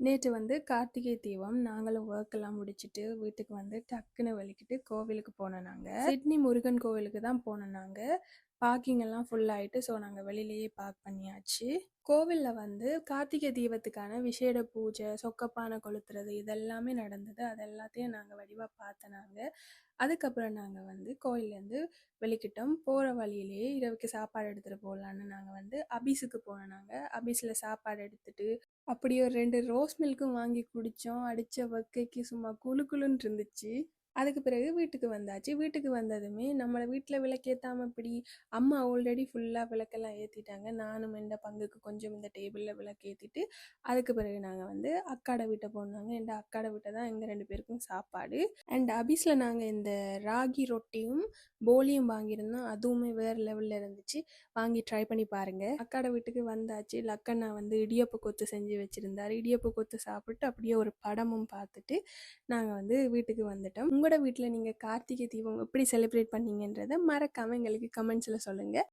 நேற்று வந்து கார்த்திகை தீபம். நாங்களும் ஒர்க் எல்லாம் முடிச்சுட்டு வீட்டுக்கு வந்து டக்குன்னு வலிக்கிட்டு கோவிலுக்கு போனோம். நாங்கள் சிட்னி முருகன் கோவிலுக்கு தான் போனோம். நாங்கள் பார்க்கிங் எல்லாம் ஃபுல் ஆயிட்டு, ஸோ நாங்கள் வெளியிலேயே பார்க் பண்ணியாச்சு. கோவிலில் வந்து கார்த்திகை தீபத்துக்கான விசேட பூஜை, சொக்கப்பானை கொளுத்துறது இதெல்லாமே நடந்தது. அது எல்லாத்தையும் நாங்கள் வடிவாக பார்த்தனாங்க. அதுக்கப்புறம் நாங்கள் வந்து கோயிலேருந்து வெளிக்கிட்டோம். போகிற வழியிலேயே இரவுக்கு சாப்பாடு எடுத்துகிட்டு போகலான்னு நாங்கள் வந்து அபீஸுக்கு போனோம். நாங்கள் அபீஸில் சாப்பாடு எடுத்துகிட்டு அப்படியே ஒரு 2 ரோஸ் மில்க்கும் வாங்கி குடித்தோம். அடித்த வக்கைக்கு சும்மா குளு குளுன்னு இருந்துச்சு. அதுக்கு பிறகு வீட்டுக்கு வந்தாச்சு. வீட்டுக்கு வந்ததுமே நம்மளை வீட்டில் விளக்கேற்றாமல் இப்படி அம்மா ஆல்ரெடி ஃபுல்லாக விளக்கெல்லாம் ஏற்றிட்டாங்க. நானும் எந்த பங்குக்கு கொஞ்சம் இந்த டேபிளில் விளக்கேற்றிட்டு அதுக்கு பிறகு நாங்கள் வந்து அக்காட வீட்டை போனாங்க. எந்த அக்காட வீட்டை தான் எங்கள் 2 பேருக்கும் சாப்பாடு. அண்ட் அபீஸில் நாங்கள் இந்த ராகி ரொட்டியும் போலியும் வாங்கியிருந்தோம். அதுவுமே வேறு லெவலில் இருந்துச்சு. வாங்கி ட்ரை பண்ணி பாருங்கள். அக்காட வீட்டுக்கு வந்தாச்சு. லக்கண்ணா வந்து இடியப்ப கொத்து செஞ்சு வச்சுருந்தார். இடியப்ப கொத்து சாப்பிட்டு அப்படியே ஒரு படமும் பார்த்துட்டு நாங்கள் வந்து வீட்டுக்கு வந்துட்டோம். உங்களோட வீட்டில் நீங்கள் கார்த்திகை தீபம் எப்படி செலிப்ரேட் பண்ணீங்கன்றதை மறக்காமல் எங்களுக்கு கமெண்ட்ஸில் சொல்லுங்கள்.